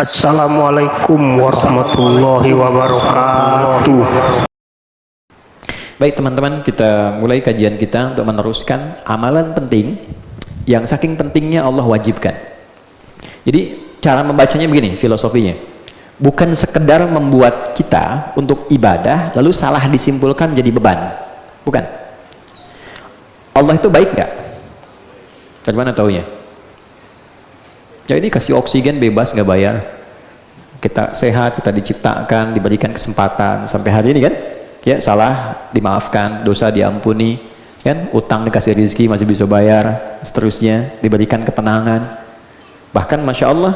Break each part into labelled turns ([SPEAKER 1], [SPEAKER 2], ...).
[SPEAKER 1] Assalamualaikum warahmatullahi wabarakatuh.
[SPEAKER 2] Baik teman-teman, kita mulai kajian kita untuk meneruskan amalan penting yang saking pentingnya Allah wajibkan. Jadi cara membacanya begini filosofinya, bukan sekedar membuat kita untuk ibadah lalu salah disimpulkan menjadi beban, bukan. Allah itu baik nggak? Dari mana taunya? Ya ini kasih oksigen bebas nggak bayar, kita sehat, kita diciptakan, diberikan kesempatan sampai hari ini kan, ya salah dimaafkan, dosa diampuni kan, utang dikasih rezeki masih bisa bayar, seterusnya diberikan ketenangan, bahkan masya Allah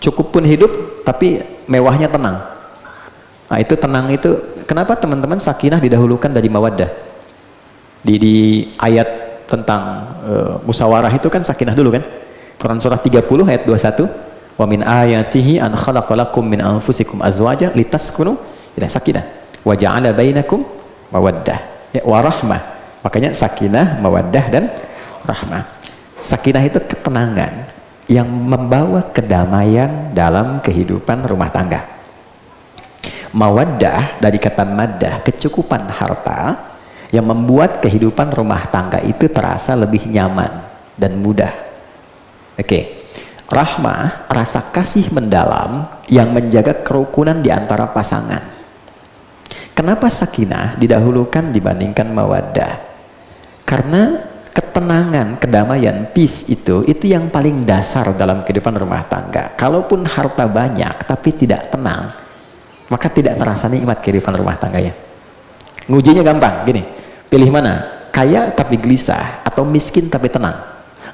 [SPEAKER 2] cukup pun hidup tapi mewahnya tenang. Nah itu tenang itu kenapa teman-teman sakinah didahulukan dari mawaddah di ayat tentang musyawarah itu kan sakinah dulu kan. Quran surah 30 ayat 21, wa min ayatihi an khalaqalakum min anfusikum azwaja litaskunu ila sakinah wa ja'ala bainakum mawaddah ya wa rahmah. Makanya sakinah, mawaddah dan rahmah. Sakinah itu ketenangan yang membawa kedamaian dalam kehidupan rumah tangga. Mawaddah dari kata maddah, kecukupan harta yang membuat kehidupan rumah tangga itu terasa lebih nyaman dan mudah. Oke. Rahmah, rasa kasih mendalam yang menjaga kerukunan di antara pasangan. Kenapa sakinah didahulukan dibandingkan mawaddah? Karena ketenangan, kedamaian, peace itu yang paling dasar dalam kehidupan rumah tangga. Kalaupun harta banyak tapi tidak tenang, maka tidak terasa nikmat kehidupan rumah tangganya. Ngujinya gampang, gini, pilih mana? Kaya tapi gelisah atau miskin tapi tenang?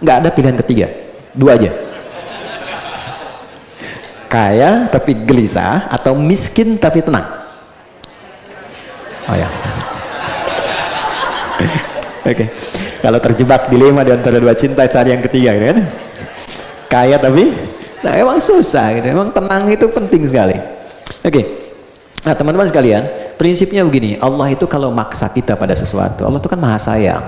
[SPEAKER 2] Nggak ada pilihan ketiga, dua aja. Kaya tapi gelisah atau miskin tapi tenang? Oh ya. Oke. Kalau terjebak dilema di antara dua cinta, cari yang ketiga gitu kan. Kaya tapi nah emang susah gitu. Emang tenang itu penting sekali. Oke. Nah, teman-teman sekalian, prinsipnya begini, Allah itu kalau maksa kita pada sesuatu, Allah itu kan maha sayang.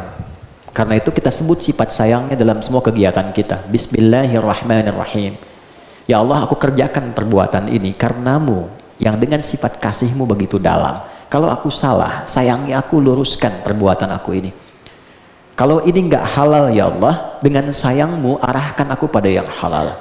[SPEAKER 2] Karena itu kita sebut sifat sayangnya dalam semua kegiatan kita. Bismillahirrahmanirrahim. Ya Allah, aku kerjakan perbuatan ini karenamu yang dengan sifat kasihmu begitu dalam. Kalau aku salah, sayangi aku, luruskan perbuatan aku ini. Kalau ini enggak halal ya Allah, dengan sayangmu arahkan aku pada yang halal.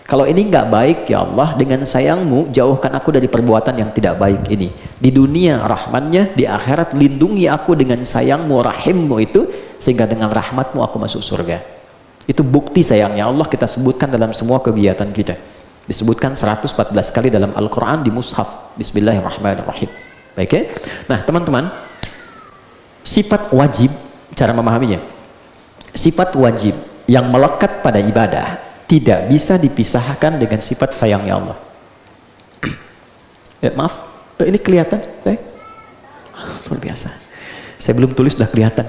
[SPEAKER 2] Kalau ini enggak baik ya Allah, dengan sayangmu jauhkan aku dari perbuatan yang tidak baik ini. Di dunia rahmannya, di akhirat lindungi aku dengan sayangmu, rahimmu itu, sehingga dengan rahmatmu aku masuk surga. Itu bukti sayangnya Allah kita sebutkan dalam semua kegiatan kita. Disebutkan 114 kali dalam Al-Quran di mushaf. Bismillahirrahmanirrahim. Baik ya? Nah teman-teman, sifat wajib, cara memahaminya, sifat wajib yang melekat pada ibadah tidak bisa dipisahkan dengan sifat sayangnya Allah. Ya, maaf, ini kelihatan? Luar biasa. Saya belum tulis sudah kelihatan.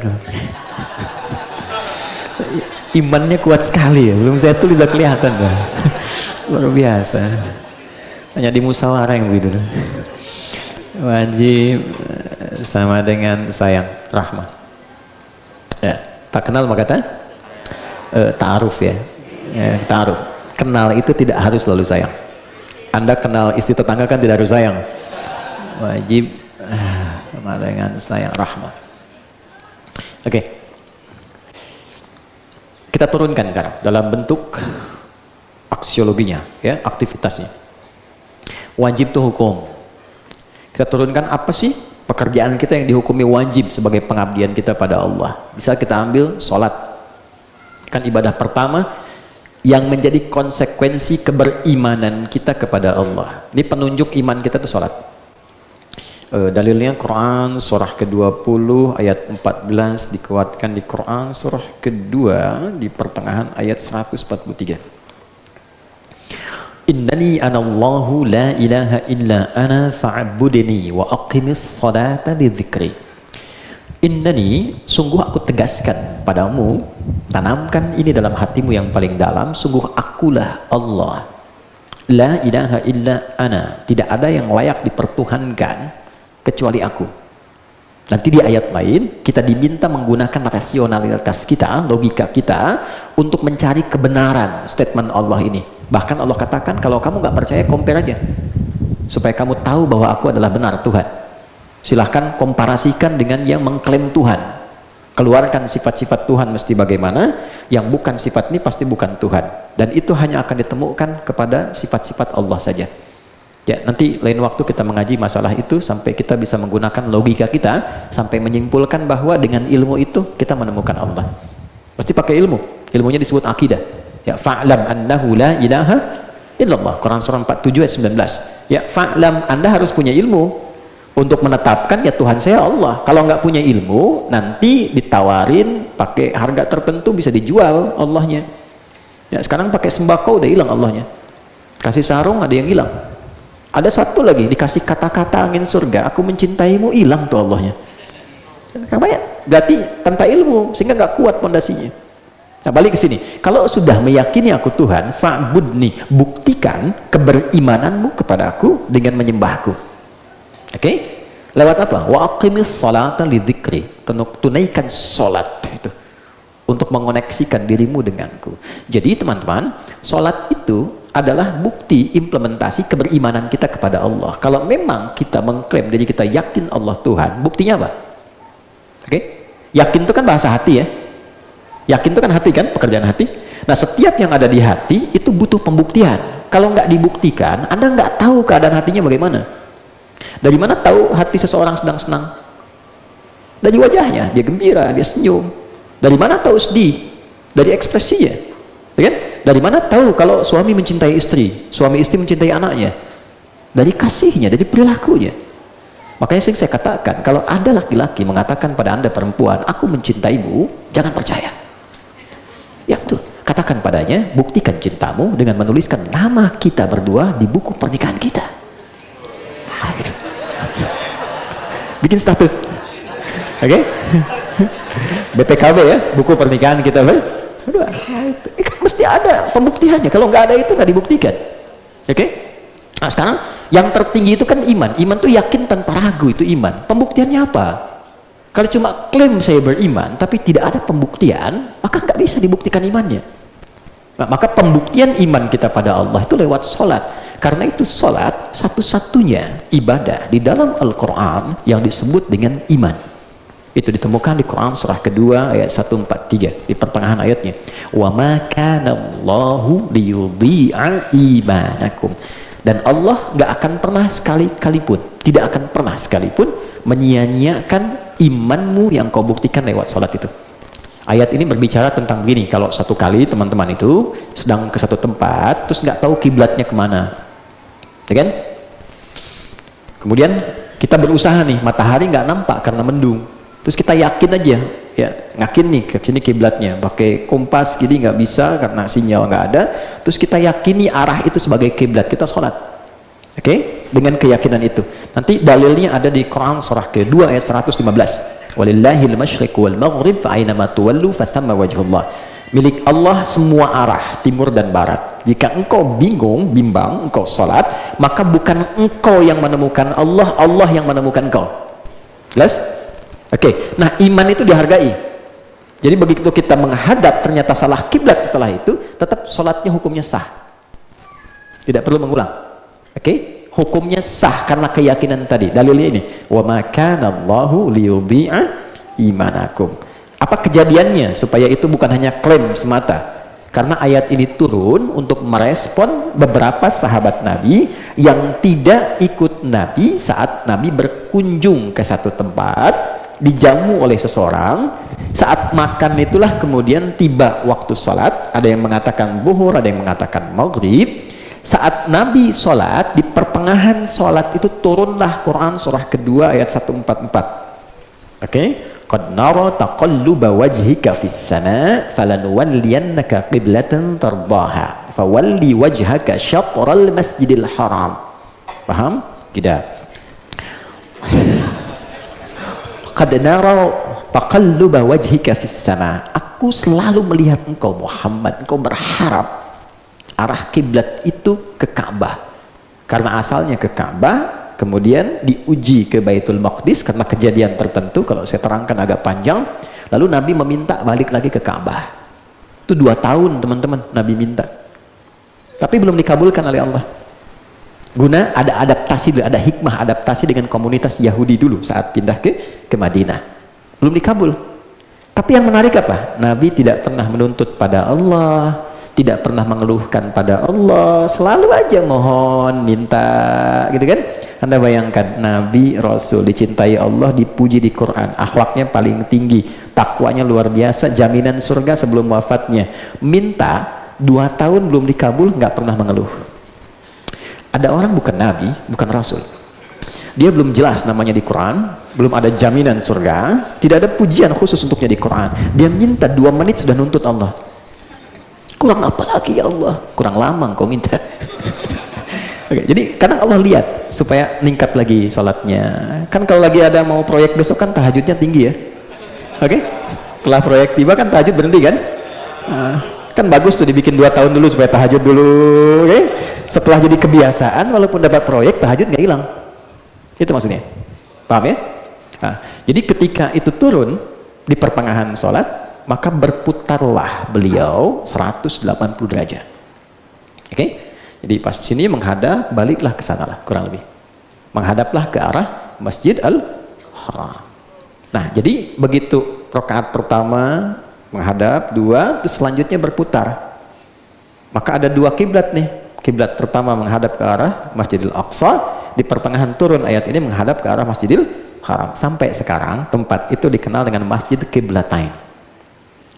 [SPEAKER 2] Imannya kuat sekali ya, belum saya tulis sudah kelihatan. Luar biasa. Hanya di musyawarah yang begitu. Wajib sama dengan sayang, rahmah. Ya, tak kenal maka ta'aruf ya. Ya, ta'aruf. Kenal itu tidak harus selalu sayang. Anda kenal istri tetangga kan tidak harus sayang. Wajib sama dengan sayang, rahmah. Oke. Kita turunkan sekarang dalam bentuk aksiologinya, ya, aktivitasnya. Wajib itu hukum. Kita turunkan apa sih pekerjaan kita yang dihukumi wajib sebagai pengabdian kita pada Allah. Bisa kita ambil sholat, kan ibadah pertama yang menjadi konsekuensi keberimanan kita kepada Allah. Ini penunjuk iman kita itu sholat. Dalilnya Quran surah ke-20 ayat 14, dikuatkan di Quran surah kedua di pertengahan ayat 143. Innani anallahu la ilaha illa ana fa'budni wa aqimis salata lidzikri. Innani, sungguh aku tegaskan padamu, tanamkan ini dalam hatimu yang paling dalam, sungguh akulah Allah. La ilaha illa ana, tidak ada yang layak dipertuhankan kecuali aku. Nanti di ayat lain kita diminta menggunakan rasionalitas kita, logika kita untuk mencari kebenaran statement Allah ini. Bahkan Allah katakan, kalau kamu nggak percaya, compare aja. Supaya kamu tahu bahwa aku adalah benar Tuhan. Silahkan komparasikan dengan yang mengklaim Tuhan. Keluarkan sifat-sifat Tuhan mesti bagaimana, yang bukan sifat ini pasti bukan Tuhan. Dan itu hanya akan ditemukan kepada sifat-sifat Allah saja. Ya, nanti lain waktu kita mengaji masalah itu sampai kita bisa menggunakan logika kita sampai menyimpulkan bahwa dengan ilmu itu kita menemukan Allah. Pasti pakai ilmu. Ilmunya disebut akidah. Ya, fa'lam annahu la ilaha illallah. Quran surah 47 ayat 19. Ya, fa'lam, Anda harus punya ilmu untuk menetapkan ya Tuhan saya Allah. Kalau nggak punya ilmu, nanti ditawarin pakai harga tertentu bisa dijual Allahnya. Ya, sekarang pakai sembako udah hilang Allahnya. Kasih sarung ada yang hilang. Ada satu lagi dikasih kata-kata angin surga, aku mencintaimu, hilang tuh Allahnya. Berarti tanpa ilmu sehingga nggak kuat pondasinya. Nah, balik ke sini. Kalau sudah meyakini aku Tuhan, fa'budni, buktikan keberimananmu kepada aku dengan menyembahku. Oke? Lewat apa? Wa aqimis salata lidzikri. Tunaikan salat itu untuk mengoneksikan dirimu denganku. Jadi teman-teman, salat itu adalah bukti implementasi keberimanan kita kepada Allah. Kalau memang kita mengklaim diri kita yakin Allah Tuhan, buktinya apa? Oke? Yakin itu kan bahasa hati ya. Yakin itu kan hati kan, pekerjaan hati. Nah, setiap yang ada di hati itu butuh pembuktian. Kalau nggak dibuktikan, Anda nggak tahu keadaan hatinya bagaimana. Dari mana tahu hati seseorang sedang senang? Dari wajahnya, dia gembira, dia senyum. Dari mana tahu sedih? Dari ekspresinya, ya kan? Dari mana tahu kalau suami mencintai istri, suami istri mencintai anaknya? Dari kasihnya, dari perilakunya. Makanya sering saya katakan, kalau ada laki-laki mengatakan pada Anda perempuan, aku mencintaimu, jangan percaya. Ya betul, katakan padanya, buktikan cintamu dengan menuliskan nama kita berdua di buku pernikahan kita. Gitu. Bikin status, oke? BPKB ya, buku pernikahan kita, berdua. Mesti ada pembuktiannya. Kalau nggak ada itu nggak dibuktikan, oke? Nah, sekarang yang tertinggi itu kan iman. Iman tuh yakin tanpa ragu, itu iman. Pembuktiannya apa? Kalau cuma klaim saya beriman, tapi tidak ada pembuktian, maka nggak bisa dibuktikan imannya. Nah, maka pembuktian iman kita pada Allah itu lewat sholat. Karena itu sholat satu-satunya ibadah di dalam Al-Quran yang disebut dengan iman. Itu ditemukan di Quran surah kedua ayat 143 di pertengahan ayatnya. Wa ma kana Allahu liyudhi'a imanakum. Dan Allah nggak akan pernah sekalipun, tidak akan pernah sekalipun menyia-nyiakan imanmu yang kau buktikan lewat sholat itu. Ayat ini berbicara tentang begini, kalau satu kali teman-teman itu sedang ke satu tempat, terus nggak tahu kiblatnya kemana. Ya kan? Kemudian kita berusaha nih, matahari nggak nampak karena mendung. Terus kita yakin aja, ya yakin nih ke sini kiblatnya. Pakai kompas gini nggak bisa karena sinyal nggak ada. Terus kita yakini arah itu sebagai kiblat, kita sholat. Oke? Dengan keyakinan itu. Nanti dalilnya ada di Quran surah kedua ayat 115. Walillahil masyriq wal maghrib fa aina ma tuwallu fa thamma wajhullah. Milik Allah semua arah, timur dan barat. Jika engkau bingung, bimbang, engkau sholat, maka bukan engkau yang menemukan Allah, Allah yang menemukan engkau. Jelas? Oke. Nah, iman itu dihargai. Jadi begitu kita menghadap ternyata salah kiblat setelah itu, tetap sholatnya hukumnya sah. Tidak perlu mengulang. Oke? Hukumnya sah karena keyakinan tadi. Dalilnya ini, wa ma kana Allahu liyudhi'a imanakum. Apa kejadiannya supaya itu bukan hanya klaim semata? Karena ayat ini turun untuk merespon beberapa sahabat Nabi yang tidak ikut Nabi saat Nabi berkunjung ke satu tempat, dijamu oleh seseorang. Saat makan itulah kemudian tiba waktu sholat. Ada yang mengatakan zuhur, ada yang mengatakan maghrib. Saat Nabi sholat, di pertengahan sholat itu turunlah Quran surah kedua ayat 144. Oke? Qad nara taqalluba wajhika fis sama' falanuwalliyannaka qiblatan tardaha fawalli wajhaka syatral masjidil haram. Paham? Tidak. Qad nara taqalluba wajhika fis sama'. Aku selalu melihat engkau Muhammad, engkau berharap arah kiblat itu ke Ka'bah. Karena asalnya ke Ka'bah, kemudian diuji ke Baitul Maqdis karena kejadian tertentu, kalau saya terangkan agak panjang. Lalu Nabi meminta balik lagi ke Ka'bah. Itu 2 tahun teman-teman Nabi minta. tapi belum dikabulkan oleh Allah. Guna ada adaptasi, ada hikmah adaptasi dengan komunitas Yahudi dulu saat pindah ke Madinah. Belum dikabul. Tapi yang menarik apa? Nabi tidak pernah menuntut pada Allah, tidak pernah mengeluhkan pada Allah, selalu aja mohon, minta, gitu kan? Anda bayangkan, Nabi Rasul dicintai Allah, dipuji di Quran, akhlaknya paling tinggi, takwanya luar biasa, jaminan surga sebelum wafatnya. Minta 2 tahun belum dikabul, nggak pernah mengeluh. Ada orang bukan Nabi, bukan Rasul, dia belum jelas namanya di Quran, belum ada jaminan surga, tidak ada pujian khusus untuknya di Quran, dia minta 2 menit sudah nuntut Allah. Kurang apa lagi ya Allah? Kurang lama kau minta. Oke, jadi kadang Allah lihat supaya meningkat lagi sholatnya. Kan kalau lagi ada mau proyek besok kan tahajudnya tinggi ya. Oke, setelah proyek tiba kan tahajud berhenti kan? Kan bagus tuh dibikin 2 tahun dulu supaya tahajud dulu. Oke, setelah jadi kebiasaan walaupun dapat proyek tahajud nggak hilang. Itu maksudnya, paham ya? Nah, jadi ketika itu turun di pertengahan sholat, maka berputarlah beliau 180 derajat. Oke? Jadi pas sini menghadap, baliklah ke sana lah, kurang lebih. Menghadaplah ke arah Masjid Al-Haram. Nah, jadi begitu rakaat pertama menghadap, 2, terus selanjutnya berputar. Maka ada 2 kiblat nih. Kiblat pertama menghadap ke arah Masjidil Aqsa, di pertengahan turun ayat ini menghadap ke arah Masjidil Haram. Sampai sekarang tempat itu dikenal dengan Masjid Qiblatain.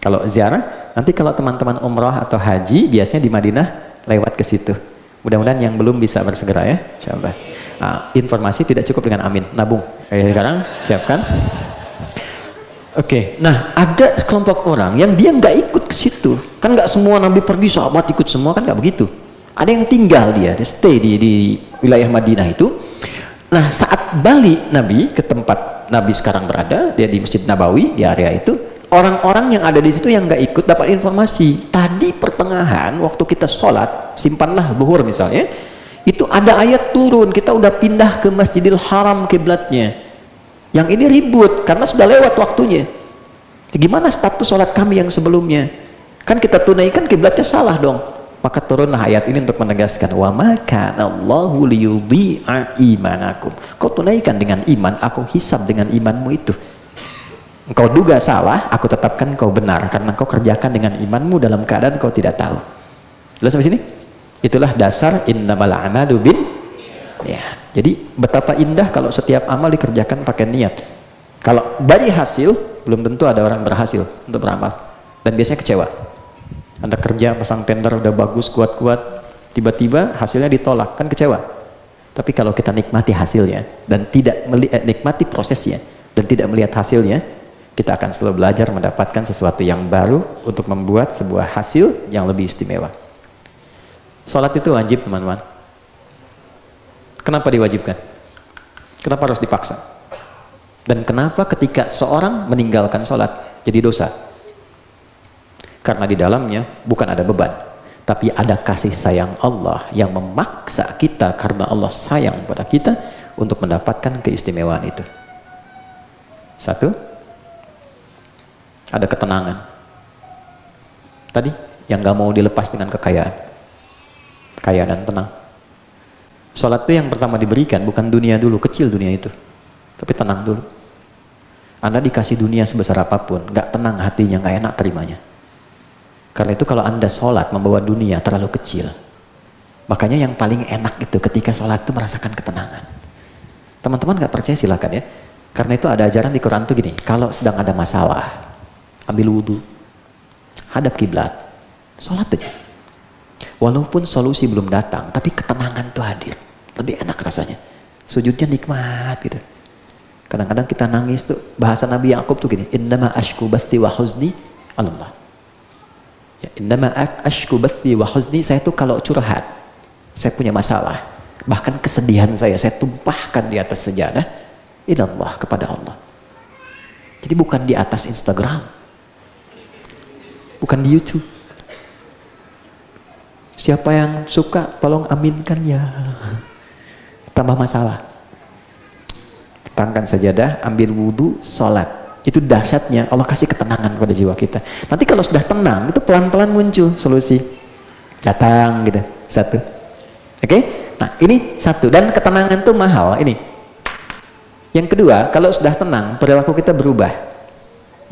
[SPEAKER 2] Kalau ziarah, nanti kalau teman-teman umrah atau haji biasanya di Madinah lewat ke situ. Mudah-mudahan yang belum bisa bersegera ya, insyaallah. Nah, informasi tidak cukup dengan amin, nabung. Sekarang siapkan. Oke, nah ada sekelompok orang yang dia nggak ikut ke situ. Kan nggak semua Nabi pergi sahabat ikut semua, kan nggak begitu. Ada yang tinggal dia stay di wilayah Madinah itu. Nah saat balik Nabi ke tempat Nabi sekarang berada, dia di Masjid Nabawi di area itu, orang-orang yang ada di situ yang nggak ikut dapat informasi. Tadi pertengahan waktu kita sholat, simpanlah zuhur misalnya, itu ada ayat turun, kita udah pindah ke Masjidil Haram kiblatnya. Yang ini ribut karena sudah lewat waktunya. Gimana status sholat kami yang sebelumnya? Kan kita tunaikan kiblatnya salah dong. Maka turunlah ayat ini untuk menegaskan, wa ma kana Allahu liyudhi'a imanakum. Kau tunaikan dengan iman, aku hisab dengan imanmu itu. Engkau duga salah, aku tetapkan kau benar karena kau kerjakan dengan imanmu dalam keadaan kau tidak tahu. Jelas sampai sini? Itulah dasar innamal a'malu bin niat. Jadi betapa indah kalau setiap amal dikerjakan pakai niat. Kalau bagi hasil, belum tentu ada orang berhasil untuk beramal. Dan biasanya kecewa. Anda kerja pasang tender udah bagus, kuat-kuat, tiba-tiba hasilnya ditolak, kan kecewa. Tapi kalau kita nikmati hasilnya dan tidak nikmati prosesnya dan tidak melihat hasilnya, kita akan selalu belajar mendapatkan sesuatu yang baru untuk membuat sebuah hasil yang lebih istimewa. Sholat itu wajib, teman-teman. Kenapa diwajibkan? Kenapa harus dipaksa? Dan kenapa ketika seorang meninggalkan sholat jadi dosa? Karena di dalamnya bukan ada beban, tapi ada kasih sayang Allah yang memaksa kita karena Allah sayang pada kita untuk mendapatkan keistimewaan itu. 1, ada ketenangan. Tadi yang gak mau dilepas dengan kekayaan, kaya dan tenang. Sholat itu yang pertama diberikan bukan dunia dulu, kecil dunia itu, tapi tenang dulu. Anda dikasih dunia sebesar apapun, gak tenang hatinya, gak enak terimanya. Karena itu kalau Anda sholat membawa dunia terlalu kecil. Makanya yang paling enak itu ketika sholat itu merasakan ketenangan. Teman-teman gak percaya silakan ya. Karena itu ada ajaran di Quran tuh gini, kalau sedang ada masalah, ambil wudhu, hadap kiblat, sholat aja. Walaupun solusi belum datang, tapi ketenangan tuh hadir. Lebih enak rasanya. Sujudnya nikmat gitu. Kadang-kadang kita nangis tuh, bahasa Nabi Ya'qub tuh gini, innama ashku bathi wa huzni Allah. Ya, innama ashku bathi wa huzni, saya tuh kalau curhat, saya punya masalah, bahkan kesedihan saya tumpahkan di atas sejadah ilallah, kepada Allah. Jadi bukan di atas Instagram, bukan di YouTube. Siapa yang suka tolong aminkan ya. Tambah masalah, letakkan sajadah, ambil wudhu, sholat. Itu dahsyatnya Allah kasih ketenangan pada jiwa kita. Nanti kalau sudah tenang, itu pelan-pelan muncul solusi. Datang gitu. Satu. Oke? Nah, ini satu. Dan ketenangan itu mahal. Ini. Yang kedua, kalau sudah tenang, perilaku kita berubah.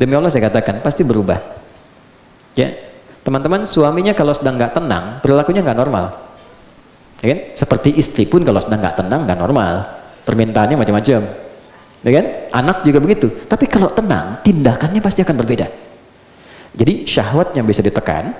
[SPEAKER 2] Demi Allah saya katakan, pasti berubah. Ya, teman-teman, suaminya kalau sedang nggak tenang, perilakunya nggak normal. Ya kan? Seperti istri pun kalau sedang nggak tenang, nggak normal. Permintaannya macam-macam. Ya kan? Anak juga begitu. Tapi kalau tenang, tindakannya pasti akan berbeda. Jadi syahwatnya bisa ditekan,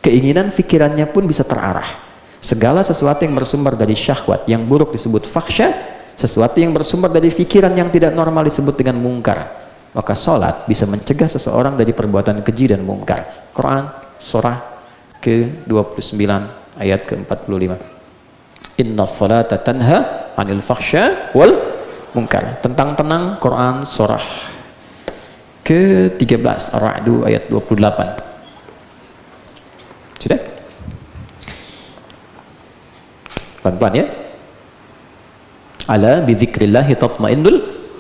[SPEAKER 2] keinginan pikirannya pun bisa terarah. Segala sesuatu yang bersumber dari syahwat yang buruk disebut fakhsya, sesuatu yang bersumber dari pikiran yang tidak normal disebut dengan mungkar. Maka sholat bisa mencegah seseorang dari perbuatan keji dan mungkar. Quran surah ke-29 ayat ke-45. Inna sholata tanha anil fakhsya wal mungkar. Tentang tenang, Quran surah ke-13 Ar-Ra'd ayat 28. Sudah? Pelan-pelan ya. Ala bidzikrillahi tatmainnul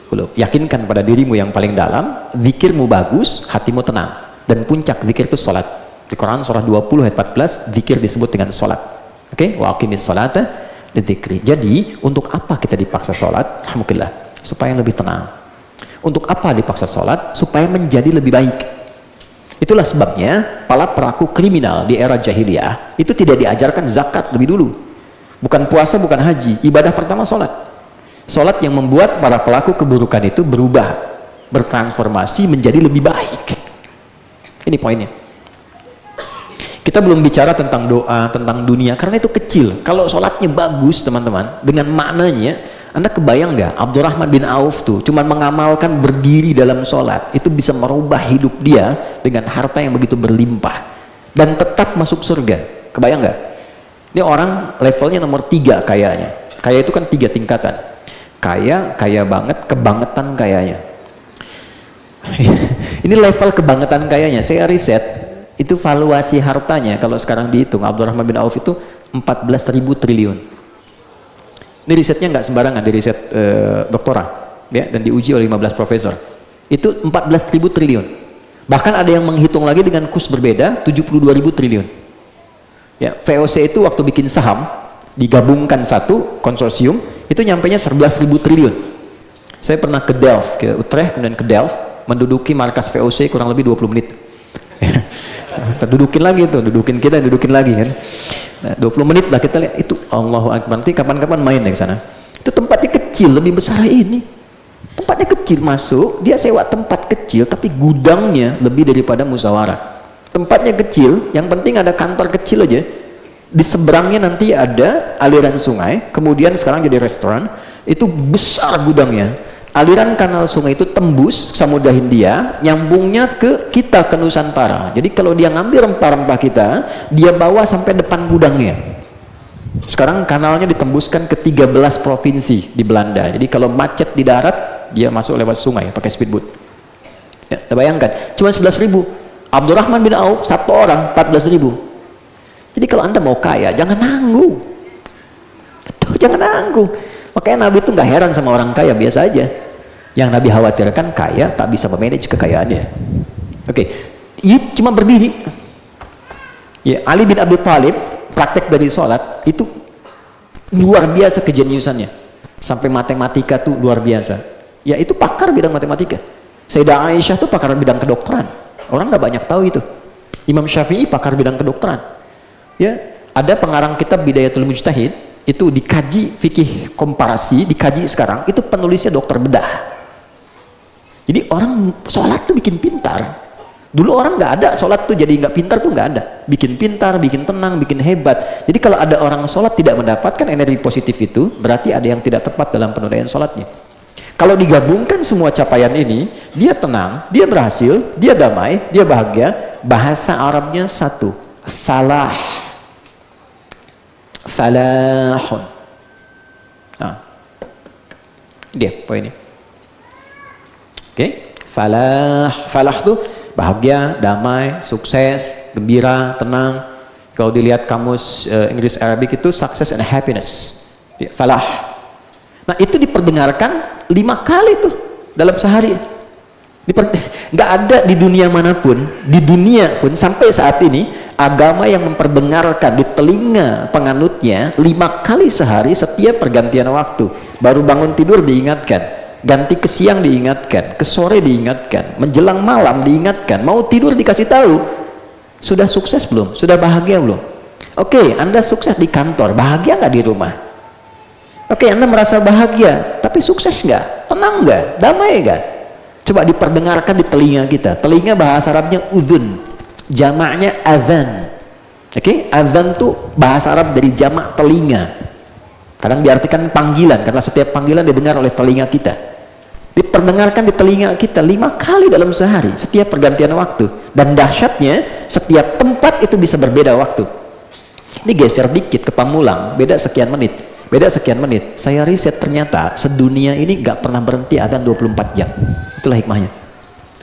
[SPEAKER 2] qulub. Yakinkan pada dirimu yang paling dalam, zikirmu bagus, hatimu tenang. Dan puncak zikir itu salat. Di Quran surah 20 ayat 14, zikir disebut dengan salat. Oke? Wa aqimis salata lidzikri. Jadi, untuk apa kita dipaksa salat? Alhamdulillah, supaya lebih tenang. Untuk apa dipaksa salat? Supaya menjadi lebih baik. Itulah sebabnya para pelaku kriminal di era jahiliyah itu tidak diajarkan zakat lebih dulu. Bukan puasa, bukan haji. Ibadah pertama salat. Salat yang membuat para pelaku keburukan itu berubah, bertransformasi menjadi lebih baik. Ini poinnya. Kita belum bicara tentang doa, tentang dunia, karena itu kecil. Kalau salatnya bagus, teman-teman, dengan maknanya, Anda kebayang nggak Abdurrahman bin Auf tuh cuman mengamalkan berdiri dalam salat itu bisa merubah hidup dia dengan harta yang begitu berlimpah dan tetap masuk surga. Kebayang nggak? Ini orang levelnya nomor 3 kayanya. Kaya itu kan 3 tingkatan. Kaya banget, kebangetan kayanya. Ini level kebangetan kayanya. Saya riset, itu valuasi hartanya kalau sekarang dihitung Abdurrahman bin Auf itu 14.000 triliun. Ini risetnya nggak sembarangan, di riset doktoral ya, dan diuji oleh 15 profesor. Itu 14.000 triliun. Bahkan ada yang menghitung lagi dengan kurs berbeda, 72.000 triliun. Ya, VOC itu waktu bikin saham digabungkan satu konsorsium itu nyampainya 11.000 triliun. Saya pernah ke Delft, ke Utrecht, kemudian ke Delft, menduduki markas VOC kurang lebih 20 menit. Terdudukin lagi tuh, dudukin lagi kan. Nah, 20 menit lah kita lihat itu. Allahu Akbar. Nanti kapan-kapan main ke sana. Itu tempatnya kecil, lebih besar ini. Tempatnya kecil, masuk, dia sewa tempat kecil tapi gudangnya lebih daripada musyawarah. Tempatnya kecil, yang penting ada kantor kecil aja. Di seberangnya nanti ada aliran sungai, kemudian sekarang jadi restoran. Itu besar gudangnya. Aliran kanal sungai itu tembus Samudra Hindia, nyambungnya ke kita, ke Nusantara. Jadi kalau dia ngambil rempah-rempah kita, dia bawa sampai depan gudangnya. Sekarang kanalnya ditembuskan ke 13 provinsi di Belanda. Jadi kalau macet di darat, dia masuk lewat sungai pakai speedboat. Ya, bayangkan, cuma 11.000. Abdurrahman bin Auf satu orang 14.000. Jadi kalau Anda mau kaya, jangan nanggung. Betul, jangan nanggung. Makanya Nabi itu nggak heran sama orang kaya, biasa aja. Yang Nabi khawatirkan kaya tak bisa memanage kekayaannya. Oke, ini cuma berdiri. Ya, Ali bin Abi Thalib praktek dari sholat itu luar biasa kejeniusannya. Sampai matematika tuh luar biasa. Ya itu pakar bidang matematika. Sayyidah Aisyah tuh pakar bidang kedokteran. Orang nggak banyak tahu itu. Imam Syafi'i pakar bidang kedokteran. Ya, ada pengarang kitab Bidayatul Mujtahid itu dikaji fikih komparasi, dikaji sekarang itu penulisnya dokter bedah. Jadi orang sholat tuh bikin pintar. Dulu orang nggak ada sholat tuh jadi nggak pintar tuh nggak ada. Bikin pintar, bikin tenang, bikin hebat. Jadi kalau ada orang sholat tidak mendapatkan energi positif itu, berarti ada yang tidak tepat dalam penunaian sholatnya. Kalau digabungkan semua capaian ini, dia tenang, dia berhasil, dia damai, dia bahagia. Bahasa Arabnya satu, falah. Falahun. Nah, dia poinnya. Oke, falah tuh bahagia, damai, sukses, gembira, tenang. Kalau dilihat kamus Inggris Arabic itu success and happiness. Falah. Nah itu diperdengarkan 5 kali tuh dalam sehari. Nggak ada di dunia manapun, di dunia pun sampai saat ini agama yang memperdengarkan di telinga penganutnya 5 kali sehari setiap pergantian waktu. Baru bangun tidur diingatkan, ganti ke siang diingatkan, ke sore diingatkan, menjelang malam diingatkan, mau tidur dikasih tahu. Sudah sukses belum? Sudah bahagia belum? Oke, Anda sukses di kantor, bahagia nggak di rumah? Oke, Anda merasa bahagia, tapi sukses nggak? Tenang nggak? Damai nggak? Coba diperdengarkan di telinga kita. Telinga bahasa Arabnya udhun, jamaknya azan. Oke, azan tuh bahasa Arab dari jamak telinga. Kadang diartikan panggilan, karena setiap panggilan didengar oleh telinga kita. Diperdengarkan di telinga kita 5 kali dalam sehari, setiap pergantian waktu. Dan dahsyatnya, setiap tempat itu bisa berbeda waktu. Ini geser dikit ke Pamulang, beda sekian menit. Beda sekian menit. Saya riset ternyata sedunia ini gak pernah berhenti adzan 24 jam. Itulah hikmahnya.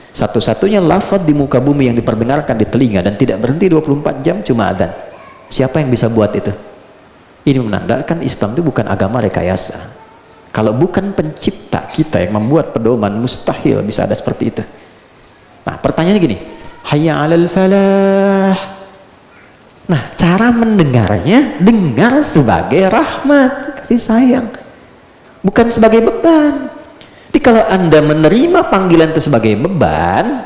[SPEAKER 2] Satu-satunya lafaz di muka bumi yang diperdengarkan di telinga dan tidak berhenti 24 jam cuma adzan. Siapa yang bisa buat itu? Ini menandakan Islam itu bukan agama rekayasa. Kalau bukan pencipta kita yang membuat pedoman, mustahil bisa ada seperti itu. Nah, pertanyaannya gini, hayya 'alal falah. Nah, cara mendengarnya, dengar sebagai rahmat, kasih sayang, bukan sebagai beban. Jadi kalau Anda menerima panggilan itu sebagai beban,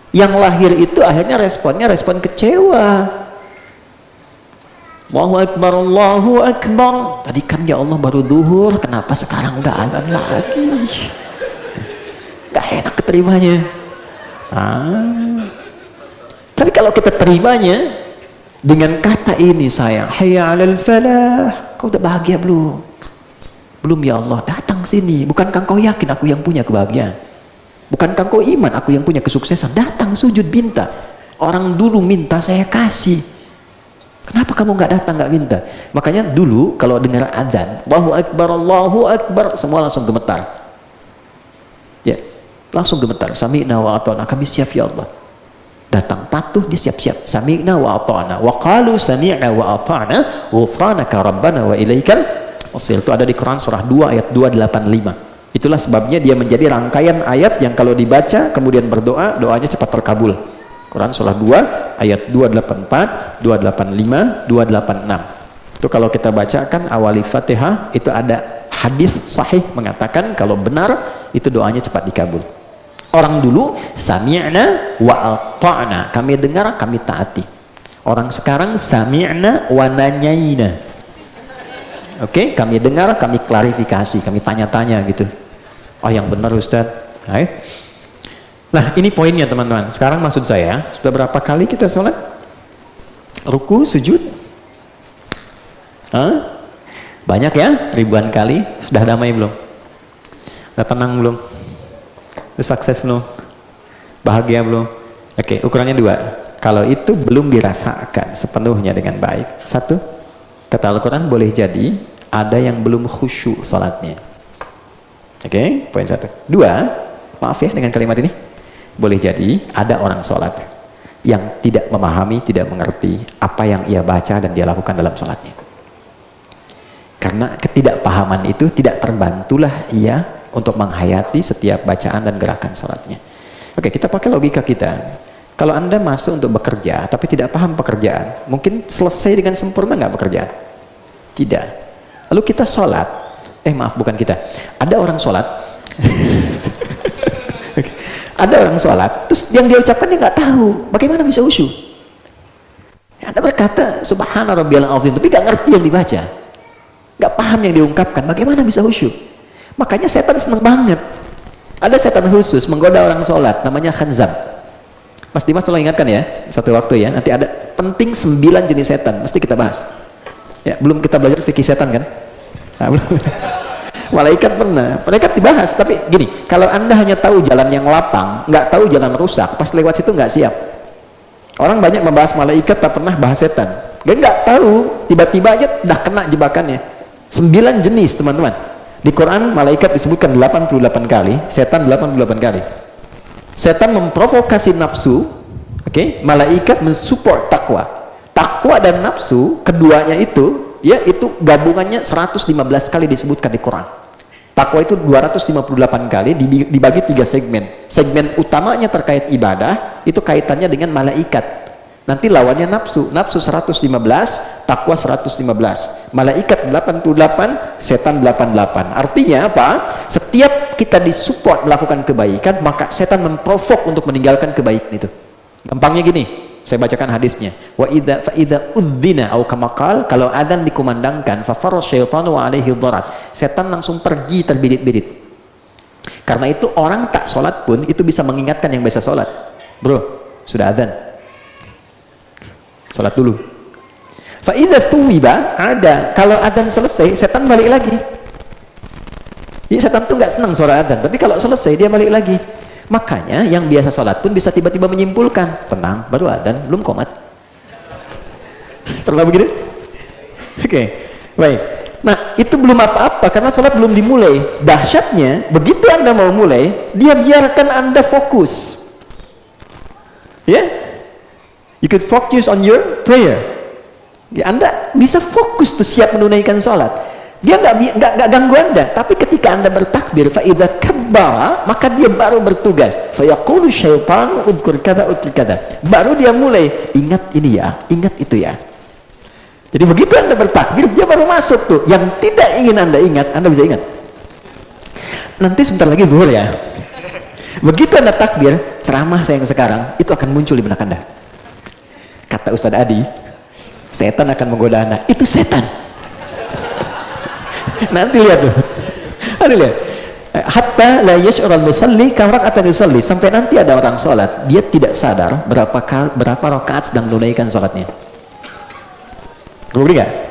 [SPEAKER 2] yang lahir itu akhirnya responnya respon kecewa. Allahu Akbar, Allahu Akbar. Tadi kan ya Allah baru duhur, kenapa sekarang udah azan lagi? Gak enak keterimanya. Tapi kalau kita terimanya dengan kata ini, sayang, hayya 'alal falah, kau udah bahagia belum? Belum ya Allah, datang sini. Bukankah kau yakin aku yang punya kebahagiaan? Bukankah kau iman aku yang punya kesuksesan? Datang sujud minta. Orang dulu minta saya kasih. Kenapa kamu nggak datang, nggak minta? Makanya dulu kalau dengar adzan, Allahu Akbar, Allahu Akbar, semua langsung gemetar. Ya, langsung gemetar. Sami'na wa ata'na, kami siap ya Allah. Datang patuh, dia siap-siap. Sami'na wa ata'na wa qalu sami'na wa ata'na ghufranaka rabbana wa ilaikal masir. Itu ada di Quran surah 2 ayat 285. Itulah sebabnya dia menjadi rangkaian ayat yang kalau dibaca kemudian berdoa, doanya cepat terkabul. Quran surah 2 ayat 284, 285, 286. Itu kalau kita bacakan awali Fatihah, itu ada hadis sahih mengatakan kalau benar itu doanya cepat dikabul. Orang dulu sami'na wa ata'na, kami dengar, kami taati. Orang sekarang sami'na wa nanyaina. Oke, kami dengar, kami klarifikasi, kami tanya-tanya gitu. Oh yang benar Ustaz. Nah ini poinnya teman-teman. Sekarang maksud saya, sudah berapa kali kita sholat? Ruku, sujud? Banyak ya? Ribuan kali. Sudah damai belum? Sudah tenang belum? Sukses belum? Bahagia belum? Oke, ukurannya 2. Kalau itu belum dirasakan sepenuhnya dengan baik. 1, kata Al-Quran boleh jadi ada yang belum khusyuk salatnya. Oke, poin 1. 2, maaf ya dengan kalimat ini, boleh jadi ada orang salat yang tidak memahami, tidak mengerti apa yang ia baca dan dia lakukan dalam salatnya. Karena ketidakpahaman itu tidak terbantulah ia untuk menghayati setiap bacaan dan gerakan salatnya. Oke, kita pakai logika kita. Kalau Anda masuk untuk bekerja tapi tidak paham pekerjaan, mungkin selesai dengan sempurna nggak pekerjaan? Tidak. Lalu kita sholat, maaf bukan kita, ada orang sholat ada orang sholat, terus yang dia ucapkan dia nggak tahu, bagaimana bisa khusyuk? Anda berkata subhana rabbiyal azim tapi nggak ngerti yang dibaca, nggak paham yang diungkapkan, bagaimana bisa khusyuk? Makanya setan seneng banget. Ada setan khusus menggoda orang sholat, namanya khanzab. Mas Dimas tolong ingatkan ya, satu waktu ya, nanti ada penting 9 jenis setan, mesti kita bahas ya. Belum kita belajar fikih setan kan? Nah, belum. Malaikat pernah, malaikat dibahas. Tapi gini, kalau Anda hanya tahu jalan yang lapang, nggak tahu jalan rusak, pas lewat situ nggak siap. Orang banyak membahas malaikat tak pernah bahas setan. Dia nggak tahu, tiba-tiba aja udah kena jebakannya. 9 jenis teman-teman. Di Quran malaikat disebutkan 88 kali, setan 88 kali. Setan memprovokasi nafsu, oke? Malaikat mensupport takwa. Takwa dan nafsu, keduanya itu, ya itu gabungannya 115 kali disebutkan di Quran. Takwa itu 258 kali dibagi 3 segmen. Segmen utamanya terkait ibadah, itu kaitannya dengan malaikat. Nanti lawannya nafsu. Nafsu 115, takwa 115. Malaikat 88, setan 88. Artinya apa? Setiap kita disupport melakukan kebaikan, maka setan memprovok untuk meninggalkan kebaikan itu. Gampangnya gini, saya bacakan hadisnya. Wa idza fa idza udzina au kama qal, kalau adzan dikumandangkan, fa farra syaitanu wa alaihi dharar. Setan langsung pergi terbirit-birit. Karena itu orang tak sholat pun itu bisa mengingatkan yang biasa sholat. Bro, sudah adzan, sholat dulu. Fa idza tuwiba, ada kalau adzan selesai setan balik lagi. Jadi setan tuh nggak senang suara adzan, tapi kalau selesai dia balik lagi. Makanya yang biasa sholat pun bisa tiba-tiba menyimpulkan, tenang, baru adzan, belum qomat. Pernah begitu? Oke, baik. Nah, itu belum apa-apa karena sholat belum dimulai. Dahsyatnya, begitu Anda mau mulai, dia biarkan Anda fokus. Ya, you could focus on your prayer. Ya, Anda bisa fokus tuh siap menunaikan sholat. Dia nggak ganggu Anda. Tapi ketika Anda bertakbir, fa idza kabbara, maka dia baru bertugas. Fa yaqulu syaitanu udhkur kadza udhkur kadza. Baru dia mulai ingat ini ya, ingat itu ya. Jadi begitu Anda bertakbir, dia baru masuk tuh. Yang tidak ingin Anda ingat, Anda bisa ingat. Nanti sebentar lagi zuhur ya. Begitu Anda takbir, ceramah saya yang sekarang itu akan muncul di benak Anda. Kata Ustadz Adi, setan akan menggoda Anda. Itu setan. Nanti lihat tuh. Anda lihat. Hatta la yash'urul musalli kam raka'atan yusalli, sampai nanti ada orang sholat, dia tidak sadar berapa rakaat sedang menunaikan sholatnya. Kemudian